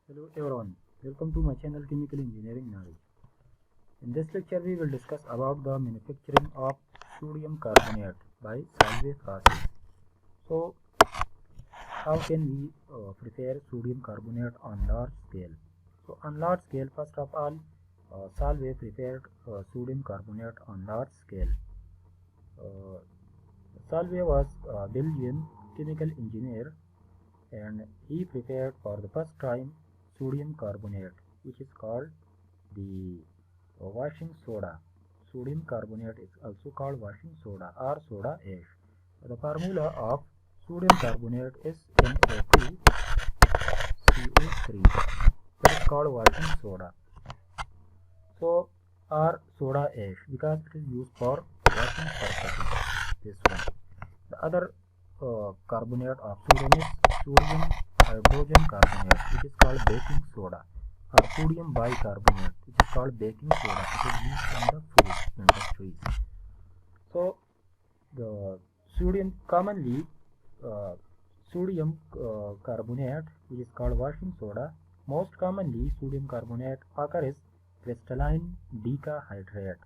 Hello everyone, welcome to my channel Chemical Engineering Knowledge. In this lecture we will discuss about the manufacturing of sodium carbonate by Solvay process. So how can we prepare sodium carbonate on large scale? So on large scale, first of all, Solvay prepared sodium carbonate on large scale. Solvay was a Belgian chemical engineer and he prepared for the first time sodium carbonate, which is called the washing soda. Sodium carbonate is also called washing soda or soda ash. The formula of sodium carbonate is NO2CO3. That is called washing soda. So, or soda ash because it is used for washing purposes. This one. The other carbonate of sodium is sodium hydrogen carbonate, which is called baking soda, or sodium bicarbonate, which is called baking soda. It is used in the food industries. So the sodium commonly sodium carbonate, which is called washing soda, most commonly sodium carbonate occurs crystalline decahydrate.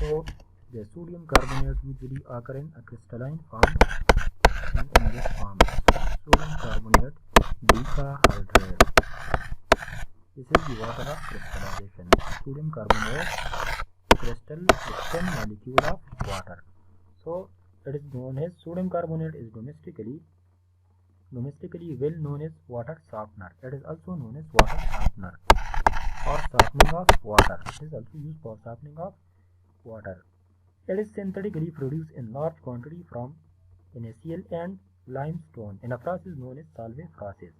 So the sodium carbonate usually occur in a crystalline form and in this form. Sodium carbonate decahydrate. This is the water of crystallization. Sodium carbonate crystal is 10 molecule of water. So it is known as sodium carbonate is domestically well known as water softener. It is also known as water softener or softening of water. It is also used for softening of water. It is synthetically produced in large quantity from NaCl and limestone in a process known as Solvay process.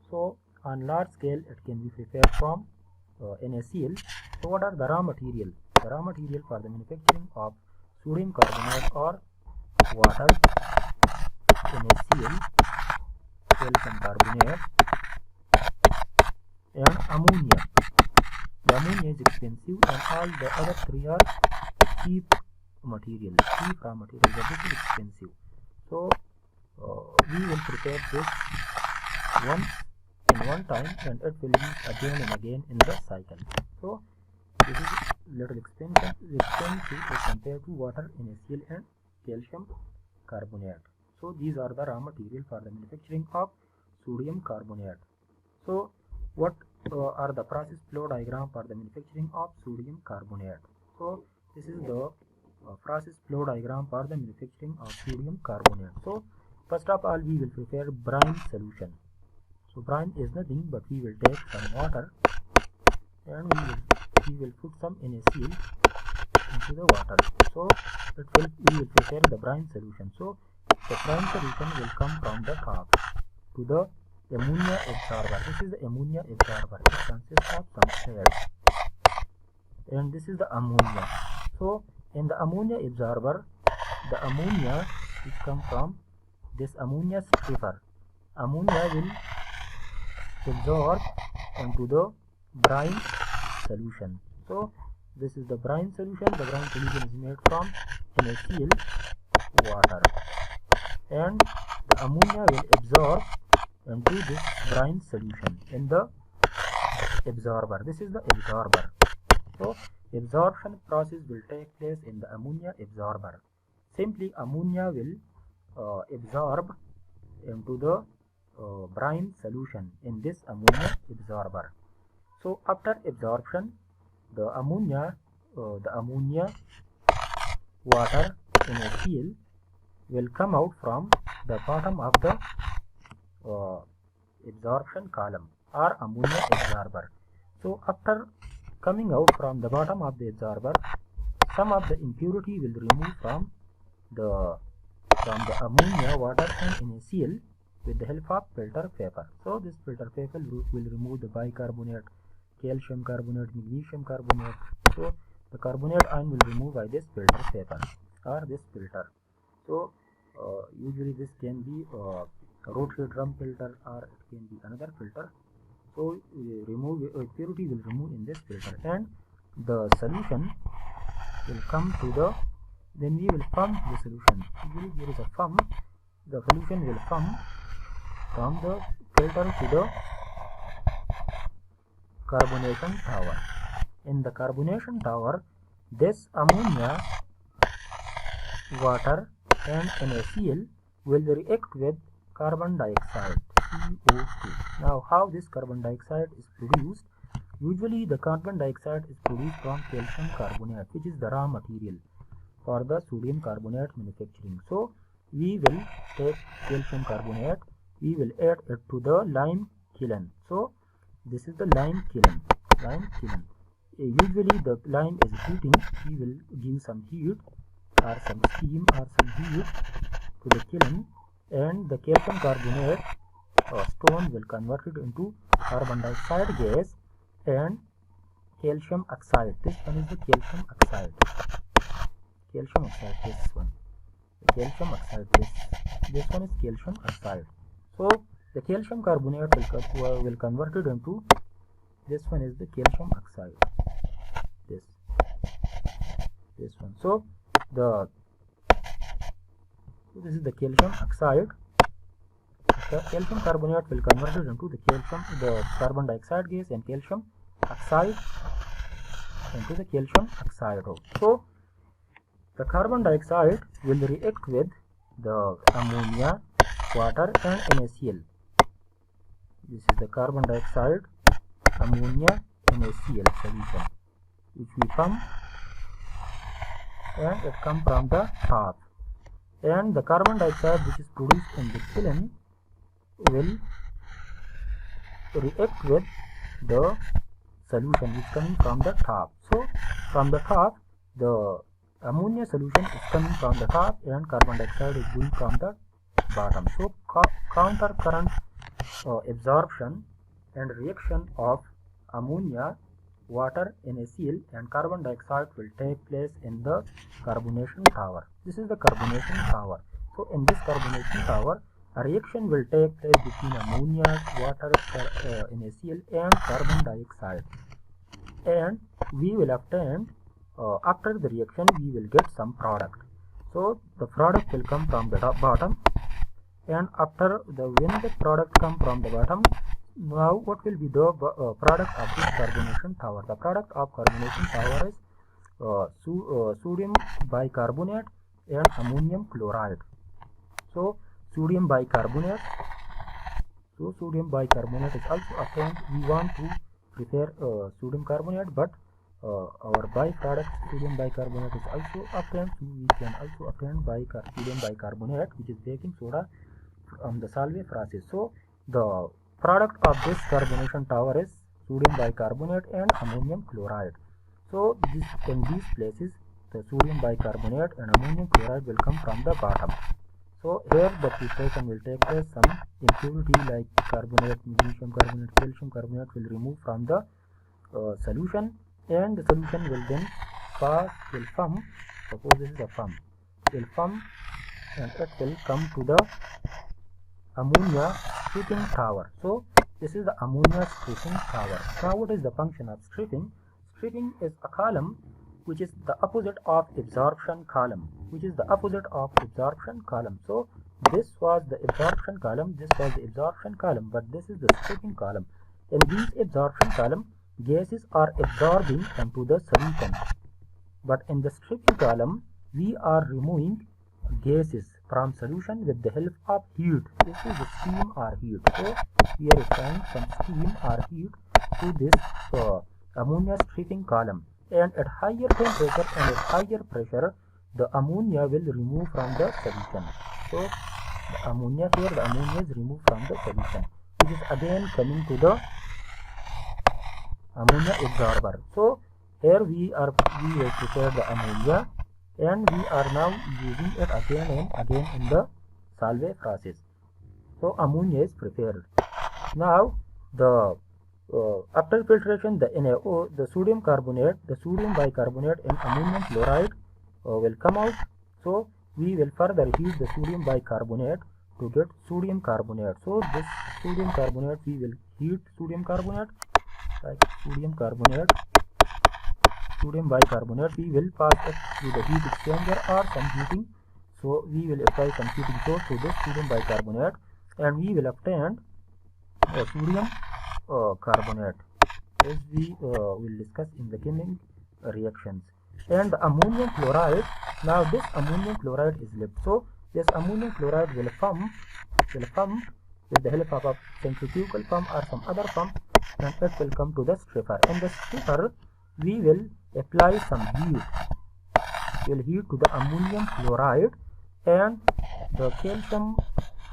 So on large scale it can be prepared from NaCl. So what are the raw material? The raw material for the manufacturing of sodium carbonate or water, NaCl, calcium carbonate and ammonia. The ammonia is expensive and all the other three are cheap material, cheap raw material, but this is expensive. So we will prepare this once in one time and it will be again and again in the cycle. So this is little expensive as compared to water, NaCl and calcium carbonate. So these are the raw material for the manufacturing of sodium carbonate. So what are the process flow diagram for the manufacturing of sodium carbonate? So this is the process flow diagram for the manufacturing of sodium carbonate. So first of all we will prepare brine solution. So brine is nothing but we will take some water and we will put some NaCl into the water. So we will prepare the brine solution. So the brine solution will come from the top to the ammonia absorber. This is the ammonia absorber. It consists of some cells and this is the ammonia. So in the ammonia absorber, the ammonia will come from this ammonia stripper. Ammonia will absorb into the brine solution. So this is the brine solution. The brine solution is made from NaCl, water, and the ammonia will absorb into this brine solution in the absorber. This is the absorber. So absorption process will take place in the ammonia absorber. Simply ammonia will absorb into the brine solution in this ammonia absorber. So after absorption, the ammonia water NaCl will come out from the bottom of the absorption column or ammonia absorber. So after coming out from the bottom of the absorber, some of the impurity will remove from the ammonia, water and NaCl with the help of filter paper. So this filter paper will remove the bicarbonate, calcium carbonate, magnesium carbonate. So the carbonate ion will remove by this filter paper or this filter. So usually this can be a rotary drum filter or it can be another filter. So impurity will remove in this filter and the solution will come to the, then we will pump the solution. Usually there is a pump. The solution will come from the filter to the carbonation tower. In the carbonation tower, this ammonia, water and NaCl will react with carbon dioxide, CO2. Now, how this carbon dioxide is produced? Usually the carbon dioxide is produced from calcium carbonate, which is the raw material for the sodium carbonate manufacturing. So we will take calcium carbonate, we will add it to the lime kiln. So this is the lime kiln. Usually the lime is heating, we will give some heat or some steam or some heat to the kiln, and the calcium carbonate stone will convert it into carbon dioxide gas and calcium oxide. This one is the calcium oxide. This one. The calcium oxide. This one is calcium oxide. So the calcium carbonate will convert it into, this one is the calcium oxide. This one. So this is the calcium oxide. The calcium carbonate will convert it into the carbon dioxide gas and calcium oxide into the calcium oxide. So the carbon dioxide will react with the ammonia, water and NaCl. This is the carbon dioxide, ammonia, NaCl solution, which we pump, and it comes from the top. And the carbon dioxide which is produced in the kiln will react with the solution which is coming from the top. So from the top, the ammonia solution is coming from the top and carbon dioxide is going from the bottom. So counter current absorption and reaction of ammonia, water, NaCl and carbon dioxide will take place in the carbonation tower. This is the carbonation tower. So in this carbonation tower, a reaction will take place between ammonia, water, NaCl and carbon dioxide, and we will obtain, after the reaction we will get some product. So the product will come from the bottom, and after when the product come from the bottom, now what will be the product of this carbonation tower? The product of carbonation tower is sodium bicarbonate and ammonium chloride. So sodium bicarbonate is also obtained. We want to prepare sodium carbonate, but our byproduct sodium bicarbonate is also obtained. So we can also obtain sodium bicarbonate, which is baking soda, from the Solvay process. So the product of this carbonation tower is sodium bicarbonate and ammonium chloride. So in these places, the sodium bicarbonate and ammonium chloride will come from the bottom. So here the filtration will take place. Some impurity like carbonate, magnesium carbonate, calcium carbonate will remove from the solution, and the solution will then will form. Suppose this is a pump. Will form, and it will come to the ammonia stripping tower. So this is the ammonia stripping tower. Now what is the function of stripping? Stripping is a column which is the opposite of absorption column. So this was the absorption column, but this is the stripping column. In this absorption column, gases are absorbing into the solution, but in the stripping column we are removing gases from solution with the help of heat. This is the steam or heat. So we are applying some steam or heat to this ammonia stripping column, and at higher temperature and at higher pressure the ammonia will remove from the solution. So the ammonia is removed from the solution, which is again coming to the ammonia absorber. So here we have prepared the ammonia, and we are now using it again and again in the Solvay process. So ammonia is prepared. Now the after filtration, the NaO, the sodium carbonate, the sodium bicarbonate and ammonium chloride will come out. So we will further heat the sodium bicarbonate to get sodium carbonate. So this sodium carbonate, we will heat sodium carbonate, like sodium bicarbonate, we will pass it through the heat exchanger or some heating. So we will apply some heating source to this sodium bicarbonate, and we will obtain sodium carbonate. as we will discuss in the chemical reactions. And the ammonium chloride, now this ammonium chloride is left. So this ammonium chloride will pump with the help of a centrifugal pump or some other pump, and it will come to the stripper. In the stripper we will apply some heat. We will heat to the ammonium chloride and the calcium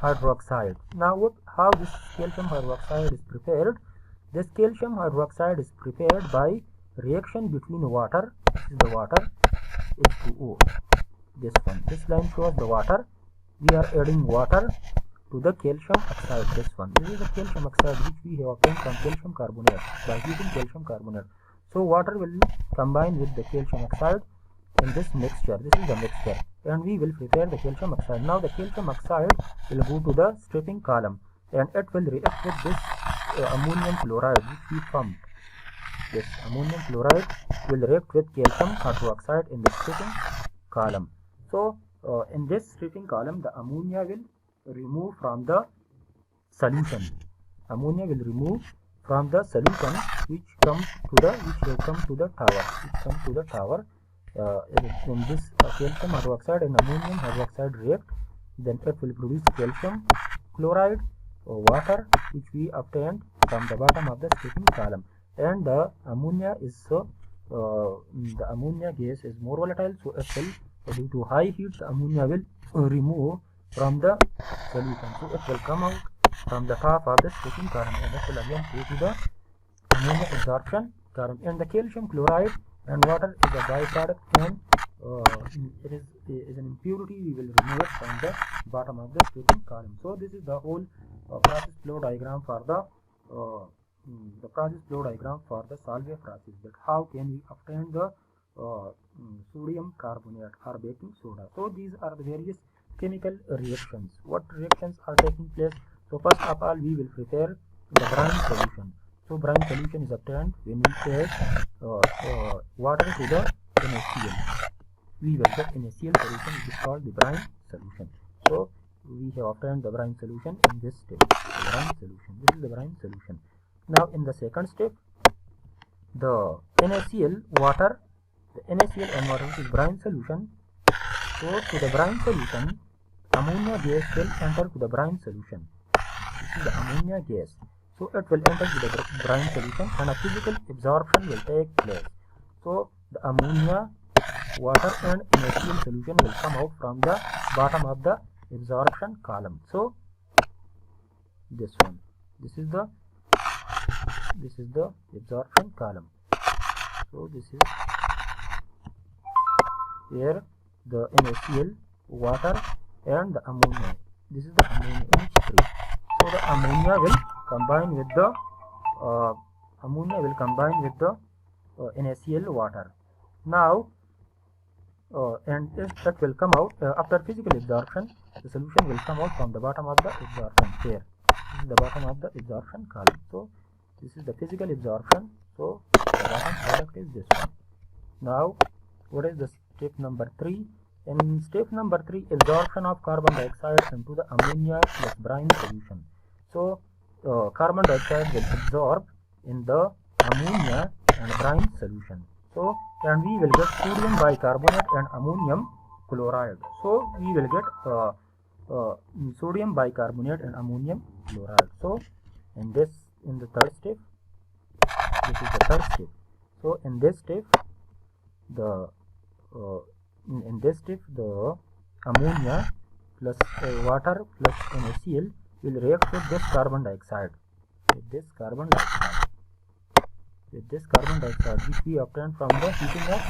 hydroxide. Now how this calcium hydroxide is prepared? This calcium hydroxide is prepared by reaction between water, this is the water, H2O, this one, this line shows the water. We are adding water to the calcium oxide, this one. This is the calcium oxide which we have obtained from calcium carbonate by heating calcium carbonate. So water will combine with the calcium oxide in this mixture. This is the mixture, and we will prepare the calcium oxide. Now the calcium oxide will go to the stripping column, and it will react with this ammonium chloride which we pumped. This ammonium chloride will react with calcium hydroxide in the stripping column. So in this stripping column, the ammonia will remove from the solution. Ammonia will remove from the solution which will come to the tower. In this calcium hydroxide and ammonium hydroxide react, then it will produce calcium chloride, water, which we obtained from the bottom of the stripping column. And the ammonia is the ammonia gas is more volatile, so it will, due to high heat, the ammonia will remove from the solution. So it will come out from the top of the stripping column, and it will again go to the ammonia absorption column. And the calcium chloride and water is a byproduct, and it is an impurity. We will remove it from the bottom of the stripping column. So this is the whole process flow diagram for the process flow diagram for the Solvay process. That how can we obtain the sodium carbonate or baking soda. So these are the various chemical reactions. What reactions are taking place? So first of all, we will prepare the brine solution. So brine solution is obtained when we add water to the NaCl. We will get NaCl solution, which is called the brine solution. So we have obtained the brine solution in this step. The brine solution. This is the brine solution. Now in the second step, the NaCl water, the NaCl and water, which is brine solution. So to the brine solution, ammonia gas will enter to the brine solution. This is the ammonia gas. So it will enter to the brine solution, and a physical absorption will take place. So the ammonia, water and NaCl solution will come out from the bottom of the absorption column. So this one, this is the absorption column. So this is here the NaCl, water and the ammonia. This is the ammonia H3. So the ammonia will combine with the NaCl water. Now and that will come out after physical absorption. The solution will come out from the bottom of the absorption here. This is the bottom of the absorption column. So this is the physical absorption. So the bottom product is this one. Now what is the step number 3? In step number 3, absorption of carbon dioxide into the ammonia plus brine solution. So carbon dioxide will absorb in the ammonia and brine solution. So and we will get sodium bicarbonate and ammonium chloride. So we will get sodium bicarbonate and ammonium chloride. So in the third step, this is the third step. So in this step, the ammonia plus water plus NaCl will react with this carbon dioxide. With this carbon dioxide, which we obtained from the heating of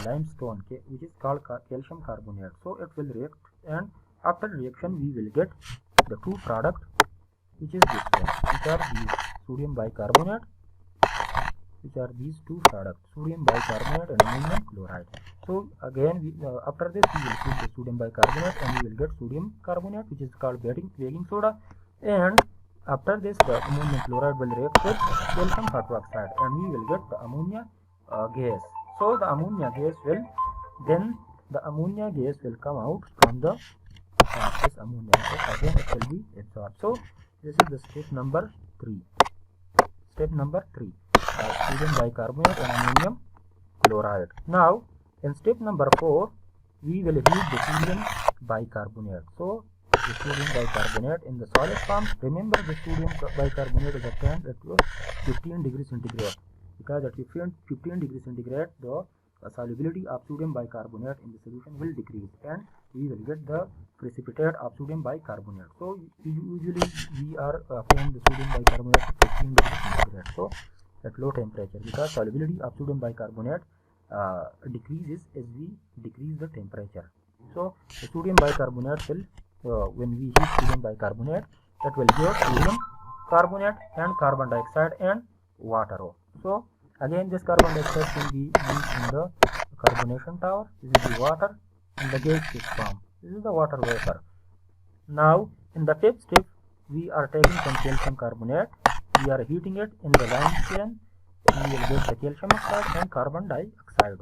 limestone, which is called calcium carbonate. So it will react, and after reaction we will get the two product, which is this one, which are these sodium bicarbonate, which are these two products, sodium bicarbonate and ammonium chloride. So again after this we will put the sodium bicarbonate and we will get sodium carbonate, which is called baking soda, and after this the ammonium chloride will react with calcium hydroxide and we will get the ammonia gas. So the ammonia gas will come out from the this ammonia. So again it will be absorbed. So this is the step number 3. sodium bicarbonate and ammonium chloride. Now in step number 4 we will heat the sodium bicarbonate. So the sodium bicarbonate in the solid form. Remember, the sodium bicarbonate is obtained at 15 degrees centigrade, because at 15 degrees centigrade the solubility of sodium bicarbonate in the solution will decrease and we will get the precipitate of sodium bicarbonate. So usually we are applying the sodium bicarbonate at 15 degrees centigrade, so at low temperature, because solubility of sodium bicarbonate decreases as we decrease the temperature. So the sodium bicarbonate will when we heat sodium bicarbonate, that will give sodium carbonate and carbon dioxide and water. So again this carbon dioxide can be used in the carbonation tower. This is the water in the gaseous form. This is the water vapor. Now in the 5th step we are taking some calcium carbonate. We are heating it in the limestone. We will get the calcium oxide and carbon dioxide.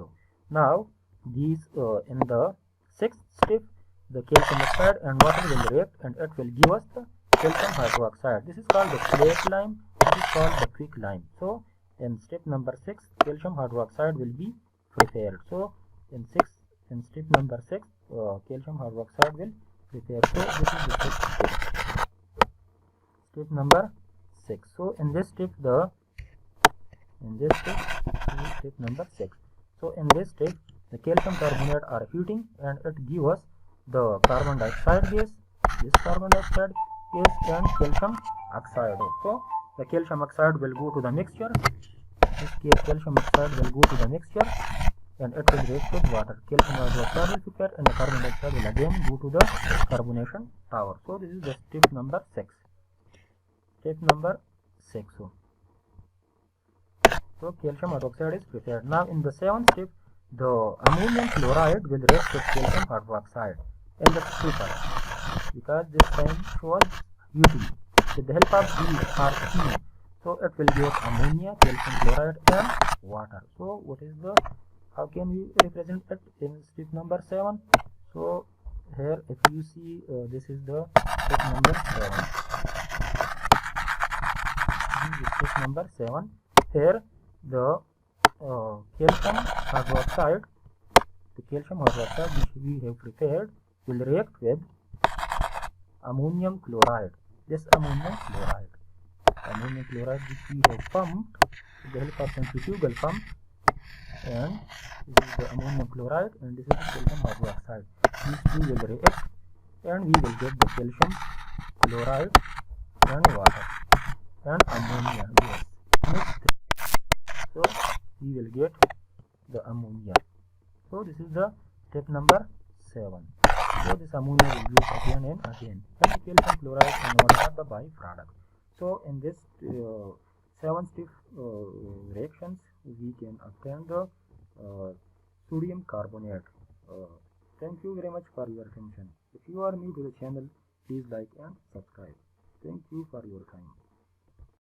Now these in the 6th step the calcium oxide and water will react and it will give us the calcium hydroxide. This is called the crystalline. This is called the quicklime. So in step number 6 calcium hydroxide will be prepared. So in step number 6 calcium hydroxide will prepare. So this is the 6th step number 6. So in this step this is step number 6. So in this step the calcium carbonate are heating and it gives us the carbon dioxide gas, this carbon dioxide gas and calcium oxide. So the calcium oxide will go to the mixture. This calcium oxide will go to the mixture and it will react with water. Calcium hydroxide will prepare and the carbon dioxide will again go to the carbonation tower. So this is the step number 6. Step number 6. So calcium hydroxide is prepared. Now in the 7th step the ammonium chloride will react with calcium hydroxide in the stripper, because this time was heating with the help of these are steam. So it will give ammonia, calcium chloride and water. So what is the, how can we represent it in step number 7? So here if you see this is the step number 7. This is step number 7. Here the calcium hydroxide, which we have prepared will react with ammonium chloride. This ammonium chloride which we have pumped with the help of centrifugal pump, and this is the ammonium chloride and this is the calcium hydroxide. These two will react and we will get the calcium chloride and water and ammonia gas mixed. So we will get the ammonia. So this is the step number 7. So this ammonia will use again and again, and the calcium chloride and water are the byproduct. So in this 7 step reactions we can obtain the sodium carbonate. Thank you very much for your attention. If you are new to the channel, please like and subscribe. Thank you for your time.